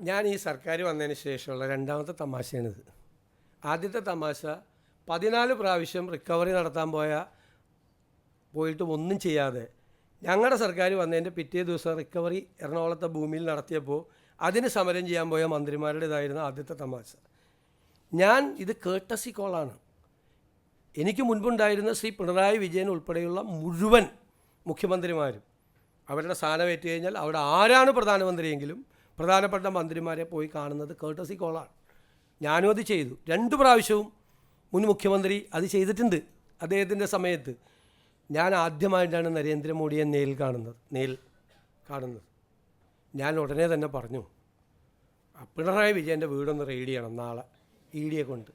ഞാൻ ഈ സർക്കാർ വന്നതിന് ശേഷമുള്ള രണ്ടാമത്തെ തമാശയാണിത്. ആദ്യത്തെ തമാശ 14 പ്രാവശ്യം റിക്കവറി നടത്താൻ പോയിട്ട് ഒന്നും ചെയ്യാതെ ഞങ്ങളുടെ സർക്കാർ വന്നതിൻ്റെ പിറ്റേ ദിവസം റിക്കവറി എറണാകുളത്തെ ഭൂമിയിൽ നടത്തിയപ്പോൾ അതിന് സമരം ചെയ്യാൻ പോയ മന്ത്രിമാരുടേതായിരുന്നു ആദ്യത്തെ തമാശ. ഇത് കേട്ടസി കോളാണ്. എനിക്ക് മുൻപുണ്ടായിരുന്ന ശ്രീ പിണറായി വിജയൻ ഉൾപ്പെടെയുള്ള മുഴുവൻ മുഖ്യമന്ത്രിമാരും അവരുടെ സ്ഥാനമേറ്റ് കഴിഞ്ഞാൽ അവിടെ ആരാണ് പ്രധാനമന്ത്രിയെങ്കിലും പ്രധാനപ്പെട്ട മന്ത്രിമാരെ പോയി കാണുന്നത് കേട്ടസി കോളാണ്. ഞാനും അത് ചെയ്തു. 2 പ്രാവശ്യവും മുൻ മുഖ്യമന്ത്രി അത് ചെയ്തിട്ടുണ്ട്. അദ്ദേഹത്തിൻ്റെ സമയത്ത് ഞാൻ ആദ്യമായിട്ടാണ് നരേന്ദ്രമോദിയെ നേരിൽ കാണുന്നത്. ഞാൻ ഉടനെ തന്നെ പറഞ്ഞു, പിണറായി വിജയൻ്റെ വീടൊന്ന് റെയ്ഡ് ചെയ്യണം നാളെ ED കൊണ്ട്.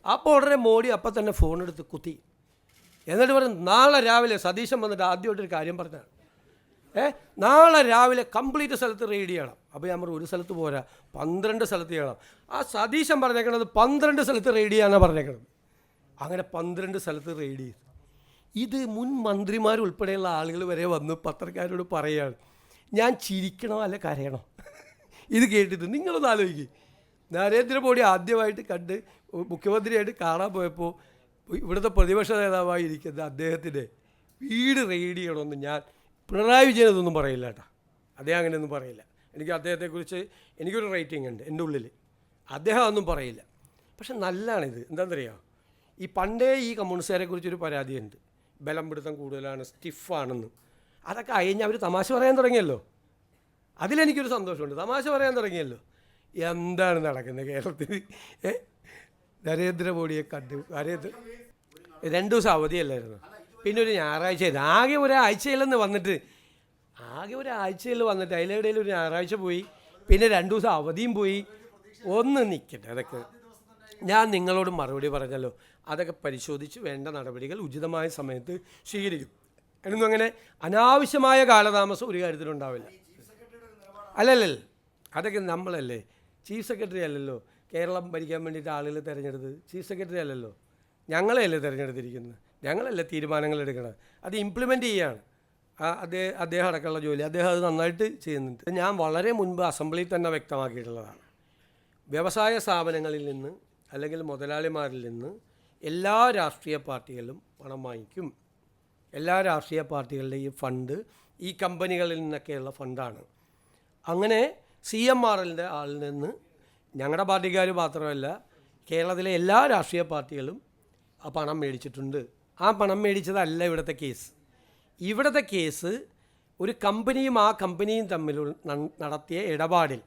അപ്പോൾ ഉടനെ മോഡി അപ്പം തന്നെ ഫോണെടുത്ത് കുത്തി. എന്നിട്ട് പറഞ്ഞു, നാളെ രാവിലെ സതീശൻ വന്നിട്ട് ആദ്യമായിട്ടൊരു കാര്യം പറഞ്ഞാണ്, നാളെ രാവിലെ കംപ്ലീറ്റ് സ്ഥലത്ത് റെയ്ഡ് ചെയ്യണം. അപ്പോൾ ഞാൻ പറഞ്ഞു, ഒരു സ്ഥലത്ത് പോരാ, 12 സ്ഥലത്ത് ചെയ്യണം. ആ സതീശൻ പറഞ്ഞേക്കണത് 12 സ്ഥലത്ത് റെയ്ഡ് ചെയ്യാനാണ് പറഞ്ഞേക്കണത്. അങ്ങനെ 12 സ്ഥലത്ത് റെയ്ഡ് ചെയ്തു. ഇത് മുൻ മന്ത്രിമാരുൾപ്പെടെയുള്ള ആളുകൾ വരെ വന്ന് പത്രക്കാരോട് പറയുകയാണ്. ഞാൻ ചിരിക്കണോ അല്ല കരയണോ ഇത് കേട്ടിട്ട്? നിങ്ങളൊന്ന് ആലോചിക്കും. നരേന്ദ്രമോദി ആദ്യമായിട്ട് കണ്ട് മുഖ്യമന്ത്രിയായിട്ട് കാണാൻ പോയപ്പോൾ ഇവിടുത്തെ പ്രതിപക്ഷ നേതാവായിരിക്കുന്ന അദ്ദേഹത്തിൻ്റെ വീട് റെയ്ഡ് ചെയ്യണമെന്ന് ഞാൻ പിണറായി വിജയൻ ഇതൊന്നും പറയില്ല കേട്ടോ. അദ്ദേഹം അങ്ങനെയൊന്നും പറയില്ല. എനിക്ക് അദ്ദേഹത്തെക്കുറിച്ച് എനിക്കൊരു റേറ്റിംഗ് ഉണ്ട് എൻ്റെ ഉള്ളിൽ. അദ്ദേഹം ഒന്നും പറയില്ല. പക്ഷെ നല്ലതാണിത്. എന്താണെന്നറിയാമോ, ഈ പണ്ടേ ഈ കമ്മ്യൂണിസ്റ്റുകാരെക്കുറിച്ചൊരു പരാതിയുണ്ട്, ബലം പിടുത്തം കൂടുതലാണ്, സ്റ്റിഫാണെന്ന്. അതൊക്കെ അയഞ്ഞ് അവർ തമാശ പറയാൻ തുടങ്ങിയല്ലോ. അതിലെനിക്കൊരു സന്തോഷമുണ്ട്. തമാശ പറയാൻ തുടങ്ങിയല്ലോ. എന്താണ് നടക്കുന്നത് കേരളത്തിൽ? നരേന്ദ്രമോദിയെ കണ്ടു. 2 ദിവസം അവധിയല്ലായിരുന്നു, പിന്നെ ഒരു ഞായറാഴ്ചയായിരുന്നു. ആകെ ഒരാഴ്ചയിലെന്ന് വന്നിട്ട് അതിലിടയിൽ ഒരു ഞായറാഴ്ച പോയി, പിന്നെ 2 ദിവസം അവധിയും പോയി. ഒന്ന് നിൽക്കട്ടെ, അതൊക്കെ ഞാൻ നിങ്ങളോട് മറുപടി പറഞ്ഞല്ലോ. അതൊക്കെ പരിശോധിച്ച് വേണ്ട നടപടികൾ ഉചിതമായ സമയത്ത് സ്വീകരിക്കും. എന്നൊന്നും അങ്ങനെ അനാവശ്യമായ കാലതാമസം ഒരു കാര്യത്തിലുണ്ടാവില്ല. അല്ലല്ല, അതൊക്കെ നമ്മളല്ലേ, ചീഫ് സെക്രട്ടറി അല്ലല്ലോ കേരളം ഭരിക്കാൻ വേണ്ടിയിട്ട് ആളുകൾ തിരഞ്ഞെടുത്ത്. ചീഫ് സെക്രട്ടറി അല്ലല്ലോ, ഞങ്ങളെയല്ലേ തിരഞ്ഞെടുത്തിരിക്കുന്നത്. ഞങ്ങളല്ലേ തീരുമാനങ്ങൾ എടുക്കണം, അത് ഇംപ്ലിമെൻ്റ് ചെയ്യുകയാണ്. അദ്ദേഹം അടക്കമുള്ള ജോലി അദ്ദേഹം അത് നന്നായിട്ട് ചെയ്യുന്നുണ്ട്. ഞാൻ വളരെ മുൻപ് അസംബ്ലിയിൽ തന്നെ വ്യക്തമാക്കിയിട്ടുള്ളതാണ്. വ്യവസായ സ്ഥാപനങ്ങളിൽ നിന്ന് അല്ലെങ്കിൽ മുതലാളിമാരിൽ നിന്ന് എല്ലാ രാഷ്ട്രീയ പാർട്ടികളും പണം വാങ്ങിക്കും. എല്ലാ രാഷ്ട്രീയ പാർട്ടികളുടെയും ഫണ്ട് ഈ കമ്പനികളിൽ നിന്നൊക്കെയുള്ള ഫണ്ടാണ്. അങ്ങനെ CMRLൻ്റെ ആളിൽ നിന്ന് ഞങ്ങളുടെ പാർട്ടിക്കാർ മാത്രമല്ല കേരളത്തിലെ എല്ലാ രാഷ്ട്രീയ പാർട്ടികളും ആ പണം മേടിച്ചിട്ടുണ്ട്. ആ പണം മേടിച്ചതല്ല ഇവിടുത്തെ കേസ്. ഇവിടുത്തെ കേസ് ഒരു കമ്പനിയും ആ കമ്പനിയും തമ്മിൽ നടത്തിയ ഇടപാടിൽ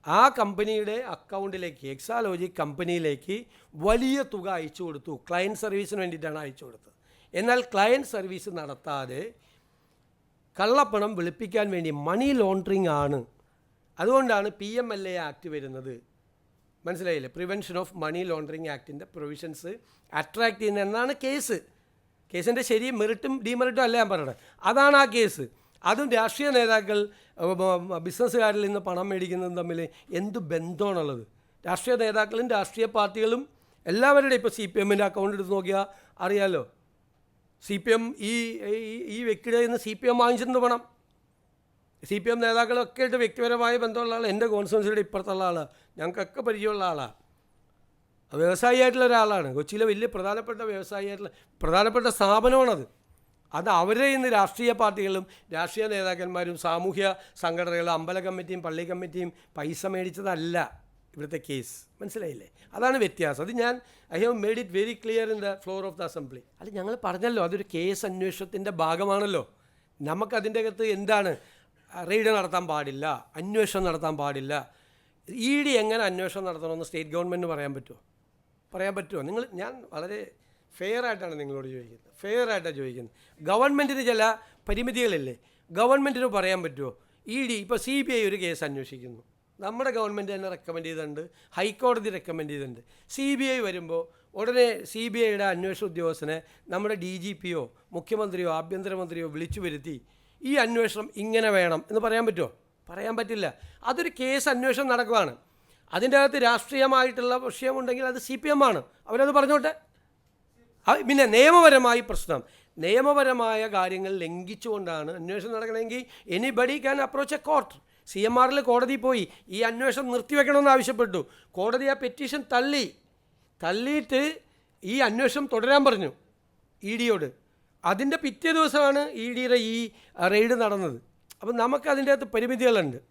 ആ കമ്പനിയുടെ അക്കൗണ്ടിലേക്ക്, എക്സാലോജിക് കമ്പനിയിലേക്ക് വലിയ തുക അയച്ചു കൊടുത്തു. ക്ലയൻറ്റ് സർവീസിന് വേണ്ടിയിട്ടാണ് അയച്ചു കൊടുത്തത്. എന്നാൽ ക്ലയൻറ്റ് സർവീസ് നടത്താതെ കള്ളപ്പണം വെളുപ്പിക്കാൻ വേണ്ടി മണി ലോണ്ടറിങ് ആണ്. അതുകൊണ്ടാണ് PMLA ആക്ട് വരുന്നത്. മനസ്സിലായില്ലേ? പ്രിവെൻഷൻ ഓഫ് മണി ലോണ്ടറിങ് ആക്ടിൻ്റെ പ്രൊവിഷൻസ് അട്രാക്ട് ചെയ്യുന്ന എന്നാണ് കേസിൻ്റെ ശരി. മെറിറ്റും ഡിമെറിറ്റും അല്ല ഞാൻ പറയണത്. അതാണ് ആ കേസ്. അതും രാഷ്ട്രീയ നേതാക്കൾ ബിസിനസ്സുകാരിൽ നിന്ന് പണം മേടിക്കുന്നതും തമ്മിൽ എന്ത് ബന്ധമാണുള്ളത്? രാഷ്ട്രീയ നേതാക്കളും രാഷ്ട്രീയ പാർട്ടികളും എല്ലാവരുടെയും ഇപ്പോൾ CPMൻ്റെ അക്കൗണ്ട് എടുത്ത് നോക്കിയാൽ അറിയാമല്ലോ. CPM ഈ വ്യക്തിയുടെ നിന്ന് CPM വാങ്ങിച്ചിട്ടുണ്ട് പണം. CPM നേതാക്കളൊക്കെ ആയിട്ട് വ്യക്തിപരമായ ബന്ധമുള്ള ആൾ. എൻ്റെ കോൺസ്റ്റിറ്റ്യുവൻസിയുടെ ഇപ്പുറത്തുള്ള ആളാണ്, ഞങ്ങൾക്കൊക്കെ പരിചയമുള്ള ആളാണ്. വ്യവസായിയായിട്ടുള്ള ഒരാളാണ്. കൊച്ചിയിലെ വലിയ പ്രധാനപ്പെട്ട സ്ഥാപനമാണത്. അത് അവരെ ഇന്ന് രാഷ്ട്രീയ പാർട്ടികളും രാഷ്ട്രീയ നേതാക്കന്മാരും സാമൂഹ്യ സംഘടനകളും അമ്പല കമ്മിറ്റിയും പള്ളി കമ്മിറ്റിയും പൈസ മേടിച്ചതല്ല ഇവിടുത്തെ കേസ്. മനസ്സിലായില്ലേ? അതാണ് വ്യത്യാസം. അത് I have made it very clear in the floor of the assembly. അത് ഞങ്ങൾ പറഞ്ഞല്ലോ, അതൊരു കേസ് അന്വേഷണത്തിൻ്റെ ഭാഗമാണല്ലോ. നമുക്കതിൻ്റെ അകത്ത് എന്താണ്, റെയ്ഡ് നടത്താൻ പാടില്ല, അന്വേഷണം നടത്താൻ പാടില്ല. ED എങ്ങനെ അന്വേഷണം നടത്തണമെന്ന് സ്റ്റേറ്റ് ഗവൺമെൻറ്റിന് പറയാൻ പറ്റുമോ? ഞാൻ വളരെ ഫെയറായിട്ടാണ് നിങ്ങളോട് ചോദിക്കുന്നത്. ഗവൺമെൻറ്റിന് ചില പരിമിതികളില്ലേ? ഗവൺമെൻറ്റിന് പറയാൻ പറ്റുമോ? ED ഇപ്പോൾ CBI ഒരു കേസ് അന്വേഷിക്കുന്നു, നമ്മുടെ ഗവൺമെൻറ് തന്നെ റെക്കമെൻഡ് ചെയ്തിട്ടുണ്ട്, ഹൈക്കോടതി റെക്കമെൻഡ് ചെയ്തിട്ടുണ്ട്. CBI വരുമ്പോൾ ഉടനെ CBIയുടെ അന്വേഷണ ഉദ്യോഗസ്ഥനെ നമ്മുടെ DGPയോ മുഖ്യമന്ത്രിയോ ആഭ്യന്തരമന്ത്രിയോ വിളിച്ചു വരുത്തി ഈ അന്വേഷണം ഇങ്ങനെ വേണം എന്ന് പറയാൻ പറ്റുമോ? പറയാൻ പറ്റില്ല. അതൊരു കേസ് അന്വേഷണം നടക്കുകയാണ്. അതിൻ്റെ അകത്ത് രാഷ്ട്രീയമായിട്ടുള്ള വിഷയമുണ്ടെങ്കിൽ അത് CPM ആണ്, അവരത് പറഞ്ഞോട്ടെ. പിന്നെ നിയമപരമായ കാര്യങ്ങൾ ലംഘിച്ചുകൊണ്ടാണ് അന്വേഷണം നടക്കണമെങ്കിൽ anybody can approach A court. CMR കോടതി പോയി ഈ അന്വേഷണം നിർത്തിവെക്കണമെന്ന് ആവശ്യപ്പെട്ടു. കോടതി ആ പെറ്റീഷൻ തള്ളിയിട്ട് ഈ അന്വേഷണം തുടരാൻ പറഞ്ഞു EDയോട്. അതിൻ്റെ പിറ്റേ ദിവസമാണ് EDയുടെ ഈ റെയ്ഡ് നടന്നത്. അപ്പം നമുക്ക് അതിൻ്റെ അകത്ത് പരിമിതികളുണ്ട്.